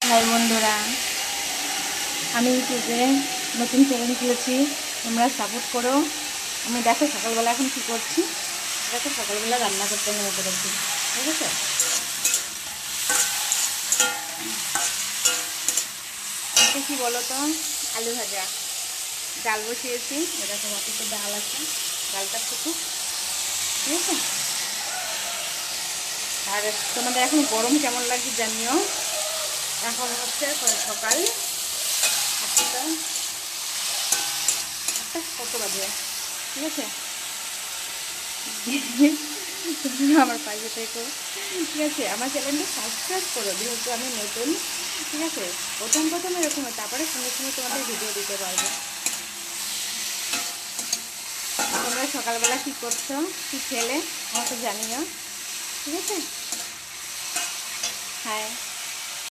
High বন্ধুরা, আমি ইউটিউবে নতুন চ্যানেল খুলেছি, তোমরা সাপোর্ট করো। আমি দেখো সকালবেলা এখন কী করছি, দেখো সকালবেলা রান্না করতে নেমে পড়েছি, ঠিক আছে। এটা কী বলো তো, আলু ভাজা, ডাল বসিয়েছি, এরকম অফিসে ডাল আছে, ডালটা ফুটুক, ঠিক আছে। আর তোমাদের এখন গরম কেমন লাগছে জানিও। এখন হচ্ছে সকাল 8টা, কত বাজে, ঠিক আছে। তোমরা আমার পাশে থেকো, ঠিক আছে। আমার চ্যানেলটা সাবস্ক্রাইব করো, যেহেতু আমি নতুন, ঠিক আছে। প্রথম এরকম হয়, তারপরে সঙ্গে সঙ্গে তোমাদের ভিডিও দিতে পারবো। তোমরা সকালবেলা কী করছো, কী খেলে আমাকে জানিও, ঠিক আছে। হ্যাঁ।